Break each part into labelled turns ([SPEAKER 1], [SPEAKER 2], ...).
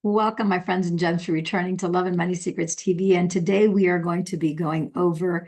[SPEAKER 1] Welcome, my friends and gems, for returning to Love and Money Secrets TV. And today we are going to be going over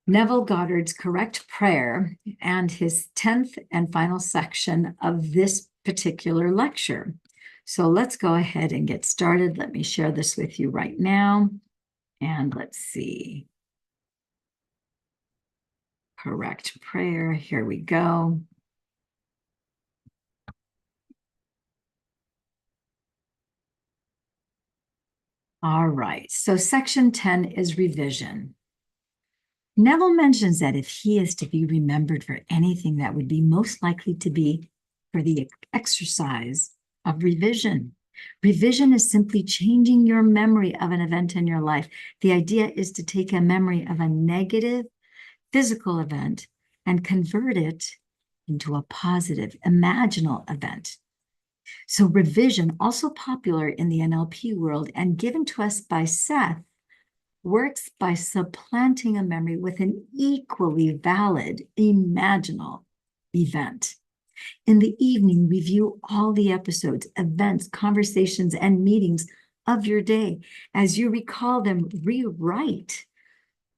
[SPEAKER 1] Neville Goddard's correct prayer and his 10th and final section of this particular lecture. So let's go ahead and get started. Let me share this with you right now. And let's see. Correct prayer. Here we go. All right, so section 10 is revision. Neville mentions that if he is to be remembered for anything, that would be most likely to be for the exercise of revision. Revision is simply changing your memory of an event in your life. The idea is to take a memory of a negative physical event and convert it into a positive imaginal event. So revision, also popular in the NLP world and given to us by Seth, works by supplanting a memory with an equally valid imaginal event. In the evening, review all the episodes, events, conversations, and meetings of your day. As you recall them, rewrite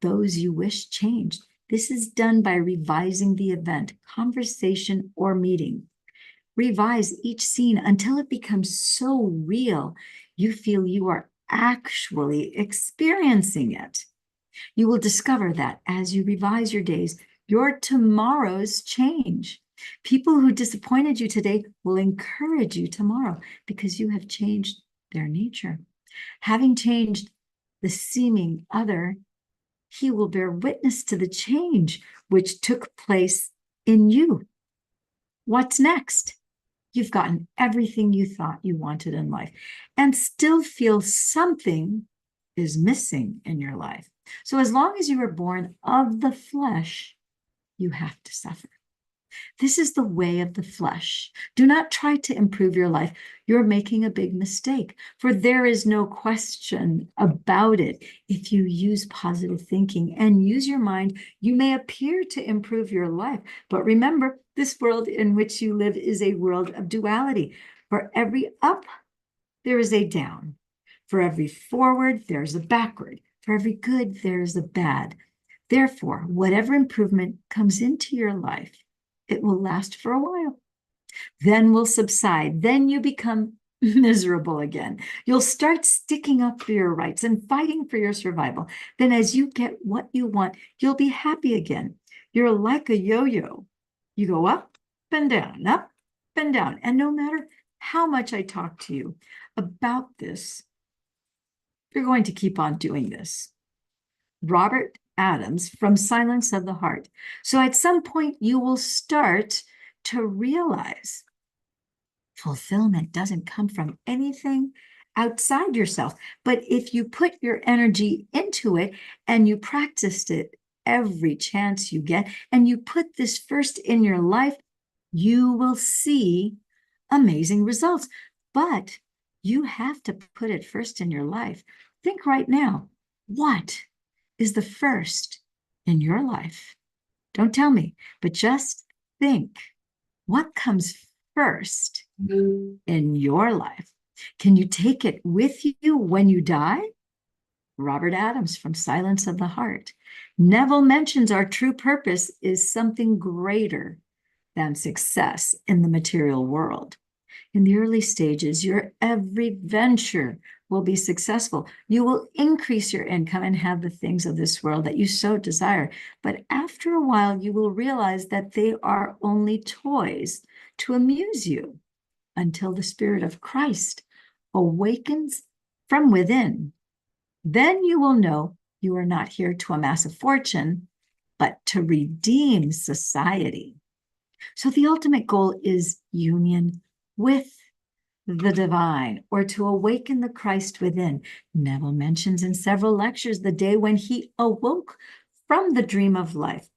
[SPEAKER 1] those you wish changed. This is done by revising the event, conversation, or meeting. Revise each scene until it becomes so real you feel you are actually experiencing it. You will discover that as you revise your days, your tomorrows change. People who disappointed you today will encourage you tomorrow because you have changed their nature. Having changed the seeming other, he will bear witness to the change which took place in you. What's next? You've gotten everything you thought you wanted in life and still feel something is missing in your life. So as long as you were born of the flesh, you have to suffer. This is the way of the flesh. Do not try to improve your life. You're making a big mistake, for there is no question about it. If you use positive thinking and use your mind, you may appear to improve your life. But remember, this world in which you live is a world of duality. For every up, there is a down. For every forward, there's a backward. For every good, there's a bad. Therefore, whatever improvement comes into your life, it will last for a while, then will subside. Then you become miserable again. You'll start sticking up for your rights and fighting for your survival. Then as you get what you want, you'll be happy again. You're like a yo-yo. You go up and down, up and down. And no matter how much I talk to you about this, you're going to keep on doing this. Robert Adams from Silence of the Heart. So at some point, you will start to realize fulfillment doesn't come from anything outside yourself. But if you put your energy into it and you practiced it every chance you get, and you put this first in your life, you will see amazing results. But you have to put it first in your life. Think right now, what is the first in your life? Don't tell me, but just think, what comes first in your life? Can you take it with you when you die? Robert Adams from Silence of the Heart. Neville mentions our true purpose is something greater than success in the material world. In the early stages, your every venture will be successful. You will increase your income and have the things of this world that you so desire. But after a while, you will realize that they are only toys to amuse you until the Spirit of Christ awakens from within. Then you will know you are not here to amass a fortune, but to redeem society. So the ultimate goal is union with the divine, or to awaken the Christ within. Neville mentions in several lectures the day when he awoke from the dream of life.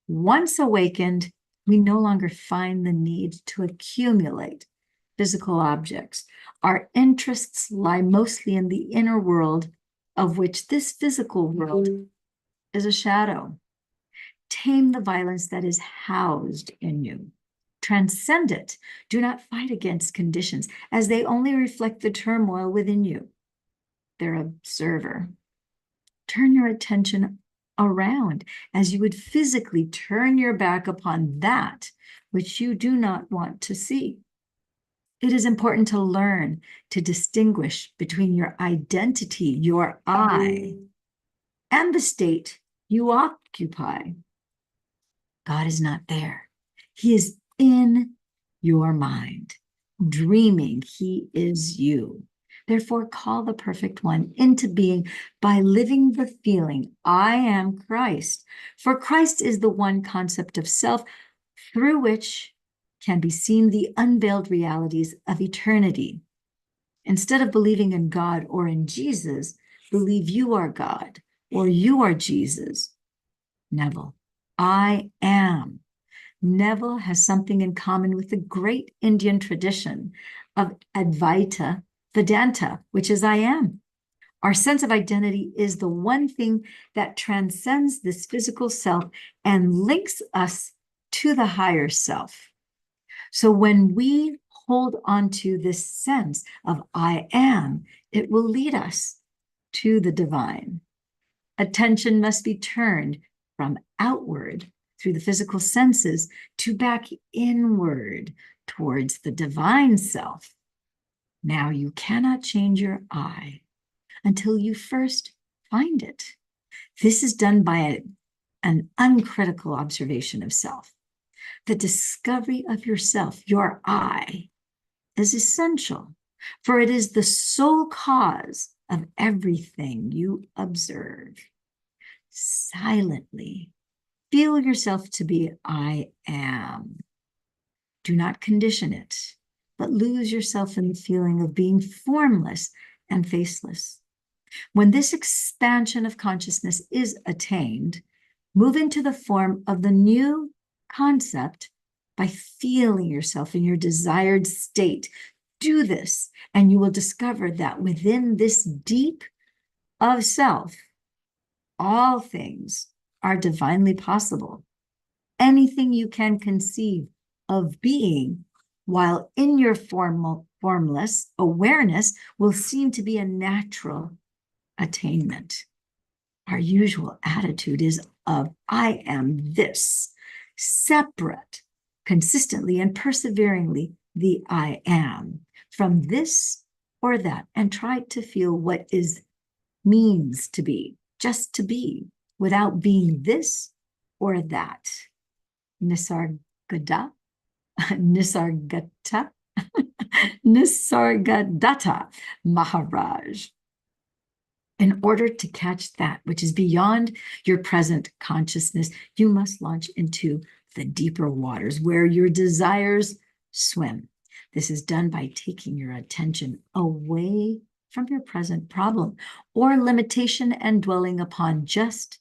[SPEAKER 1] Once awakened, we no longer find the need to accumulate physical objects. Our interests lie mostly in the inner world, of which this physical world is a shadow. Tame the violence that is housed in you. Transcend it. Do not fight against conditions, as they only reflect the turmoil within you. They're observer. Turn your attention around as you would physically turn your back upon that which you do not want to see. It is important to learn to distinguish between your identity, your I, and the state you occupy. God is not there. He is in your mind, dreaming he is you. Therefore, call the perfect one into being by living the feeling, I am Christ. For Christ is the one concept of self through which can be seen the unveiled realities of eternity. Instead of believing in God or in Jesus, believe you are God or you are Jesus. Neville, I am. Neville has something in common with the great Indian tradition of Advaita Vedanta, which is I am. Our sense of identity is the one thing that transcends this physical self and links us to the higher self. So when we hold on to this sense of I am, it will lead us to the divine. Attention must be turned from outward through the physical senses to back inward towards the divine self. Now you cannot change your I until you first find it. This is done by an uncritical observation of self. The discovery of yourself, your I, is essential, for it is the sole cause of everything you observe. Silently feel yourself to be I am. Do not condition it, but lose yourself in the feeling of being formless and faceless. When this expansion of consciousness is attained, move into the form of the new concept by feeling yourself in your desired state. Do this, and you will discover that within this deep of self, all things are divinely possible. Anything you can conceive of being while in your formless awareness will seem to be a natural attainment. Our usual attitude is of I am this, separate, consistently and perseveringly the I am from this or that, and try to feel what is means to be, just to be, without being this or that. Nisargadatta, Nisargadatta Maharaj. In order to catch that which is beyond your present consciousness, you must launch into the deeper waters where your desires swim. This is done by taking your attention away from your present problem or limitation and dwelling upon just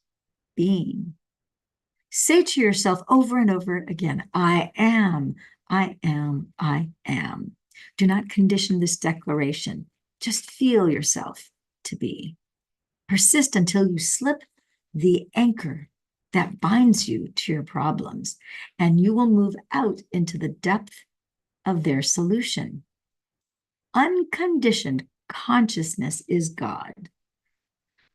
[SPEAKER 1] being. Say to yourself over and over again, I am, I am, I am. Do not condition this declaration. Just feel yourself to be. Persist until you slip the anchor that binds you to your problems, and you will move out into the depth of their solution. Unconditioned consciousness is God,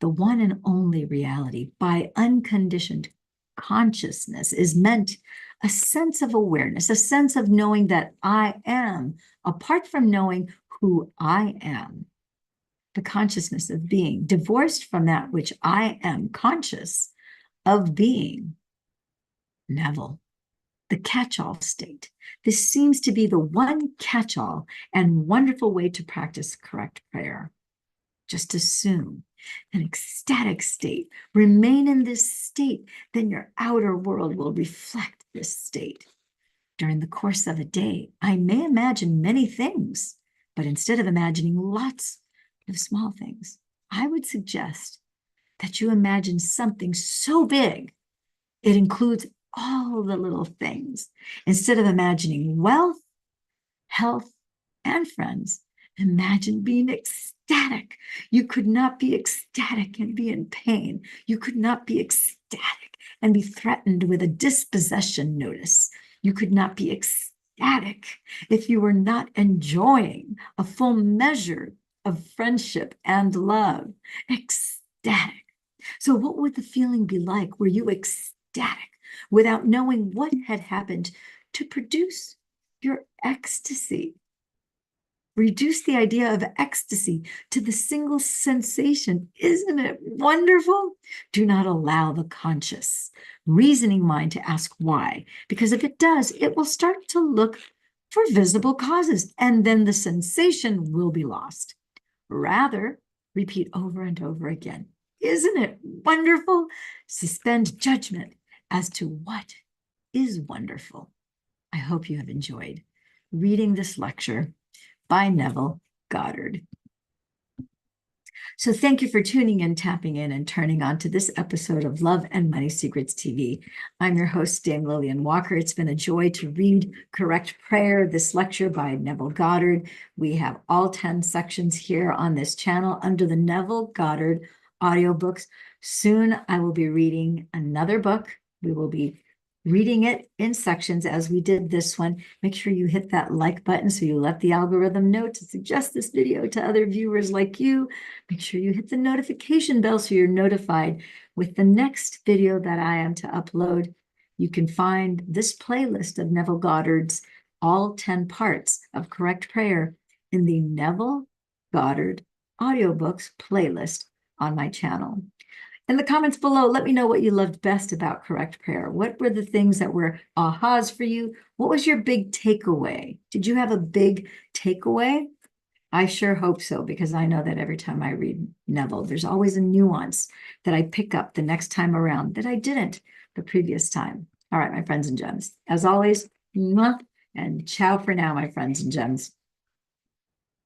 [SPEAKER 1] the one and only reality. By unconditioned consciousness is meant a sense of awareness, a sense of knowing that I am, apart from knowing who I am. The consciousness of being, divorced from that which I am conscious of being. Neville, the catch-all state. This seems to be the one catch-all and wonderful way to practice correct prayer. Just assume an ecstatic state. Remain in this state, then your outer world will reflect this state. During the course of a day, I may imagine many things, but instead of imagining lots of small things, I would suggest that you imagine something so big it includes all the little things. Instead of imagining wealth, health, and friends, imagine being ecstatic. You could not be ecstatic and be in pain. You could not be ecstatic and be threatened with a dispossession notice. You could not be ecstatic ecstatic if you were not enjoying a full measure of friendship and love. Ecstatic. So what would the feeling be like? Were you ecstatic without knowing what had happened to produce your ecstasy? Reduce the idea of ecstasy to the single sensation. Isn't it wonderful? Do not allow the conscious, reasoning mind to ask why, because if it does, it will start to look for visible causes, and then the sensation will be lost. Rather, repeat over and over again. Isn't it wonderful? Suspend judgment as to what is wonderful. I hope you have enjoyed reading this lecture by Neville Goddard. So thank you for tuning in, tapping in, and turning on to this episode of Love and Money Secrets TV. I'm your host, Dame Lillian Walker. It's been a joy to read Correct Prayer, this lecture by Neville Goddard. We have all 10 sections here on this channel under the Neville Goddard audiobooks. Soon I will be reading another book. We will be reading it in sections as we did this one. Make sure you hit that like button so you let the algorithm know to suggest this video to other viewers like you. Make sure you hit the notification bell so you're notified with the next video that I am to upload. You can find this playlist of Neville Goddard's all 10 parts of Correct Prayer in the Neville Goddard audiobooks playlist on my channel. In the comments below, let me know what you loved best about Correct Prayer. What were the things that were ahas for you? What was your big takeaway? Did you have a big takeaway? I sure hope so, because I know that every time I read Neville, there's always a nuance that I pick up the next time around that I didn't the previous time. All right, my friends and gems. As always, mwah, and ciao for now, my friends and gems.